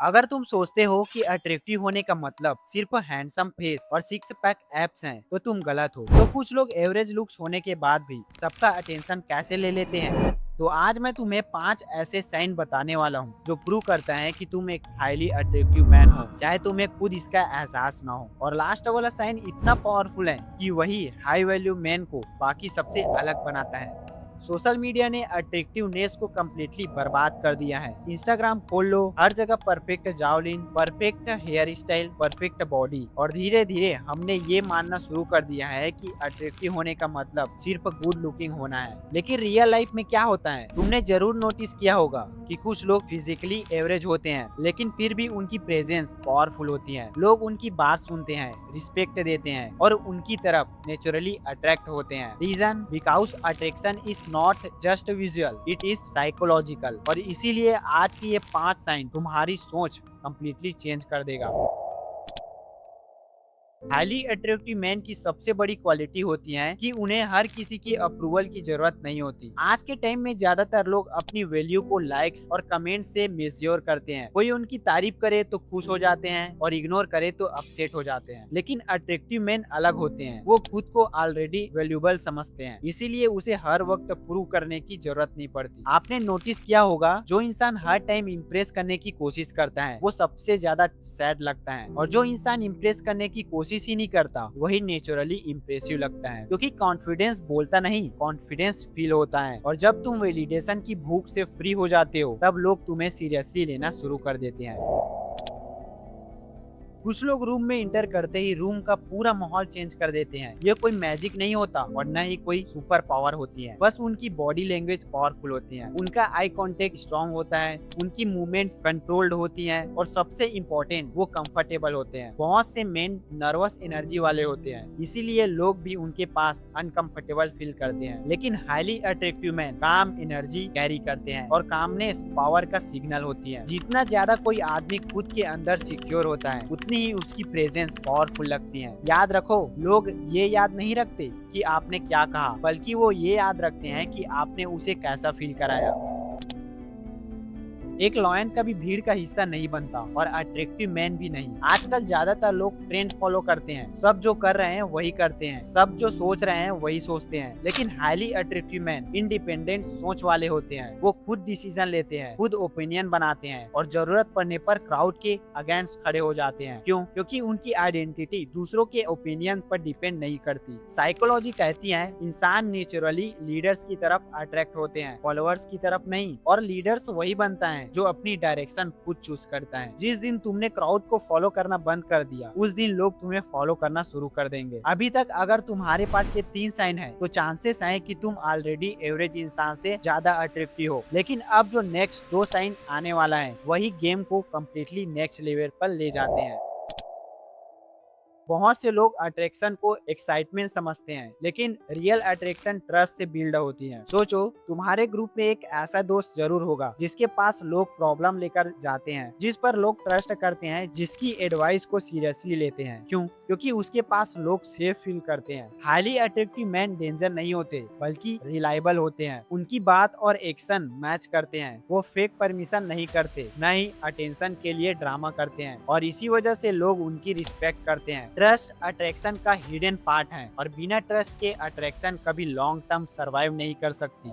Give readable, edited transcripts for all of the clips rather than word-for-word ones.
अगर तुम सोचते हो कि अट्रैक्टिव होने का मतलब सिर्फ हैंडसम फेस और सिक्स पैक एब्स हैं, तो तुम गलत हो। तो कुछ लोग एवरेज लुक्स होने के बाद भी सबका अटेंशन कैसे ले लेते हैं। तो आज मैं तुम्हें 5 ऐसे साइन बताने वाला हूँ जो प्रूव करता है कि तुम एक हाईली अट्रैक्टिव मैन हो, चाहे तुम्हें खुद इसका एहसास ना हो। और लास्ट वाला साइन इतना पावरफुल है कि वही हाई वैल्यू मैन को बाकी सबसे अलग बनाता है। सोशल मीडिया ने अट्रैक्टिवनेस को कम्प्लीटली बर्बाद कर दिया है। इंस्टाग्राम खोल लो, हर जगह perfect jawline, perfect hair style, perfect body, और धीरे धीरे हमने ये मानना शुरू कर दिया है कि अट्रैक्टिव होने का मतलब सिर्फ गुड लुकिंग होना है। लेकिन रियल लाइफ में क्या होता है, तुमने जरूर नोटिस किया होगा कि कुछ लोग फिजिकली एवरेज होते हैं लेकिन फिर भी उनकी प्रेजेंस पावरफुल होती है। लोग उनकी बात सुनते हैं, रिस्पेक्ट देते हैं और उनकी तरफ नेचुरली अट्रैक्ट होते हैं। Reason, because attraction is not just visual, it is psychological. और इसीलिए आज की ये 5 साइन तुम्हारी सोच कंप्लीटली चेंज कर देगा। हाईली अट्रैक्टिव मैन की सबसे बड़ी क्वालिटी होती है कि उन्हें हर किसी की अप्रूवल की जरूरत नहीं होती। आज के टाइम में ज्यादातर लोग अपनी वैल्यू को लाइक्स और कमेंट से मेजर करते हैं। कोई उनकी तारीफ करे तो खुश हो जाते हैं और इग्नोर करे तो अपसेट हो जाते हैं। लेकिन अट्रैक्टिव मैन अलग होते हैं, वो खुद को ऑलरेडी वैल्यूबल समझते हैं, इसीलिए उसे हर वक्त प्रूव करने की जरूरत नहीं पड़ती। आपने नोटिस किया होगा, जो इंसान हर टाइम इम्प्रेस करने की कोशिश करता है वो सबसे ज्यादा सैड लगता है, और जो इंसान इम्प्रेस करने की कोशिश ही नहीं करता वही नेचुरली इम्प्रेसिव लगता है। क्योंकि कॉन्फिडेंस बोलता नहीं, कॉन्फिडेंस फील होता है। और जब तुम वैलिडेशन की भूख से फ्री हो जाते हो तब लोग तुम्हें सीरियसली लेना शुरू कर देते हैं। कुछ लोग रूम में इंटर करते ही रूम का पूरा माहौल चेंज कर देते हैं। ये कोई मैजिक नहीं होता और न ही कोई सुपर पावर होती है, बस उनकी बॉडी लैंग्वेज पावरफुल होती है, उनका आई कांटेक्ट स्ट्रांग होता है, उनकी मूवमेंट्स कंट्रोल्ड होती हैं और सबसे इम्पोर्टेंट वो कंफर्टेबल होते हैं। बहुत से मेन नर्वस एनर्जी वाले होते हैं, इसीलिए लोग भी उनके पास अनकंफर्टेबल फील करते हैं। लेकिन हाईली अट्रैक्टिव मैन काम एनर्जी कैरी करते हैं और कामनेस पावर का सिग्नल होती है। जितना ज्यादा कोई आदमी खुद के अंदर सिक्योर होता है उतनी ही उसकी प्रेजेंस पावरफुल लगती है। याद रखो, लोग ये याद नहीं रखते कि आपने क्या कहा, बल्कि वो ये याद रखते हैं कि आपने उसे कैसा फील कराया। एक लॉयन कभी भीड़ का हिस्सा नहीं बनता और अट्रैक्टिव मैन भी नहीं। आजकल ज्यादातर लोग ट्रेंड फॉलो करते हैं, सब जो कर रहे हैं वही करते हैं, सब जो सोच रहे हैं वही सोचते हैं। लेकिन हाईली अट्रैक्टिव मैन इंडिपेंडेंट सोच वाले होते हैं। वो खुद डिसीजन लेते हैं, खुद ओपिनियन बनाते हैं और जरूरत पड़ने पर क्राउड के अगेंस्ट खड़े हो जाते हैं। क्यों? क्योंकि उनकी आइडेंटिटी दूसरों के ओपिनियन पर डिपेंड नहीं करती। साइकोलॉजी कहती है इंसान नेचुरली लीडर्स की तरफ अट्रैक्ट होते हैं, फॉलोअर्स की तरफ नहीं। और लीडर्स वही बनता है जो अपनी डायरेक्शन खुद चूज करता है। जिस दिन तुमने क्राउड को फॉलो करना बंद कर दिया उस दिन लोग तुम्हें फॉलो करना शुरू कर देंगे। अभी तक अगर तुम्हारे पास ये 3 साइन है तो चांसेस है कि तुम ऑलरेडी एवरेज इंसान से ज्यादा अट्रैक्टिव हो। लेकिन अब जो नेक्स्ट 2 साइन आने वाला है वही गेम को कम्प्लीटली नेक्स्ट लेवल पर ले जाते हैं। बहुत से लोग अट्रैक्शन को एक्साइटमेंट समझते हैं, लेकिन रियल अट्रैक्शन ट्रस्ट से बिल्ड होती है। सोचो, तुम्हारे ग्रुप में एक ऐसा दोस्त जरूर होगा जिसके पास लोग प्रॉब्लम लेकर जाते हैं, जिस पर लोग ट्रस्ट करते हैं, जिसकी एडवाइस को सीरियसली लेते हैं। क्यों? क्योंकि उसके पास लोग सेफ फील करते हैं। हाईली अट्रैक्टिव मैन डेंजर नहीं होते बल्कि रिलायबल होते हैं। उनकी बात और एक्शन मैच करते हैं। वो फेक परमिशन नहीं करते, न ही अटेंशन के लिए ड्रामा करते हैं, और इसी वजह से लोग उनकी रिस्पेक्ट करते हैं। ट्रस्ट अट्रैक्शन का हिडन पार्ट है और बिना ट्रस्ट के अट्रैक्शन कभी लॉन्ग टर्म सरवाइव नहीं कर सकती।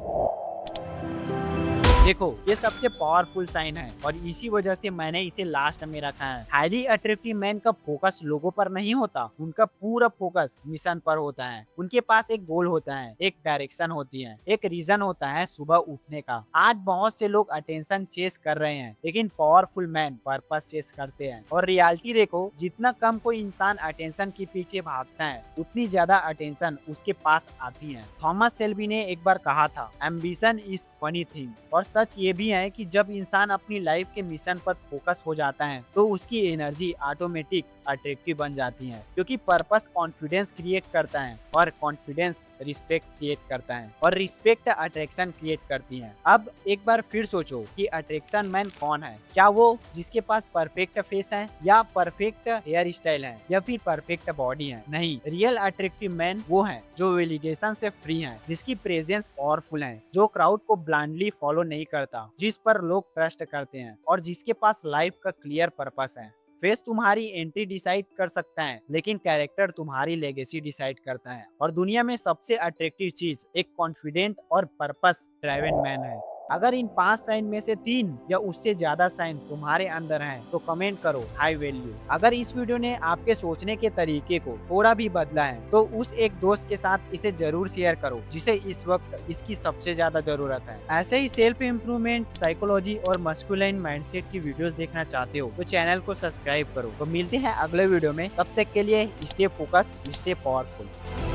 देखो, ये सबसे पावरफुल साइन है और इसी वजह से मैंने इसे लास्ट में रखा है। हाईली अट्रैक्टिव मैन का फोकस लोगों पर नहीं होता, उनका पूरा फोकस मिशन पर होता है। उनके पास एक गोल होता है, एक डायरेक्शन होती है, एक रीजन होता है सुबह उठने का। आज बहुत से लोग अटेंशन चेस कर रहे हैं, लेकिन पावरफुल मैन पर्पस चेस करते हैं। और रियलिटी देखो, जितना कम कोई इंसान अटेंशन के पीछे भागता है उतनी ज्यादा अटेंशन उसके पास आती है। थॉमस शेल्बी ने एक बार कहा था, एम्बिशन इज फनी थिंग। और सच ये भी है कि जब इंसान अपनी लाइफ के मिशन पर फोकस हो जाता है तो उसकी एनर्जी ऑटोमेटिक अट्रैक्टिव बन जाती हैं, क्योंकि पर्पस कॉन्फिडेंस क्रिएट करता है और कॉन्फिडेंस रिस्पेक्ट क्रिएट करता है और रिस्पेक्ट अट्रैक्शन क्रिएट करती है। अब एक बार फिर सोचो कि अट्रैक्शन मैन कौन है? क्या वो जिसके पास परफेक्ट फेस है, या परफेक्ट हेयर स्टाइल है, या फिर परफेक्ट बॉडी है? नहीं, रियल अट्रैक्टिव मैन वो है जो वैलिडेशन से फ्री है, जिसकी प्रेजेंस पावरफुल है, जो क्राउड को ब्लाइंडली फॉलो नहीं करता, जिस पर लोग ट्रस्ट करते हैं और जिसके पास लाइफ का क्लियर पर्पस है। फेस तुम्हारी एंट्री डिसाइड कर सकता है, लेकिन कैरेक्टर तुम्हारी लेगेसी डिसाइड करता है। और दुनिया में सबसे अट्रैक्टिव चीज एक कॉन्फिडेंट और पर्पस ड्राइवन मैन है। अगर इन 5 साइन में से 3 या उससे ज्यादा साइन तुम्हारे अंदर हैं, तो कमेंट करो हाई वैल्यू। अगर इस वीडियो ने आपके सोचने के तरीके को थोड़ा भी बदला है, तो उस एक दोस्त के साथ इसे जरूर शेयर करो जिसे इस वक्त इसकी सबसे ज्यादा जरूरत है। ऐसे ही सेल्फ इम्प्रूवमेंट, साइकोलॉजी और मस्कुलाइन माइंडसेट की वीडियोस देखना चाहते हो तो चैनल को सब्सक्राइब करो। तो मिलते हैं अगले वीडियो में, तब तक के लिए स्टे फोकस, स्टे पावरफुल।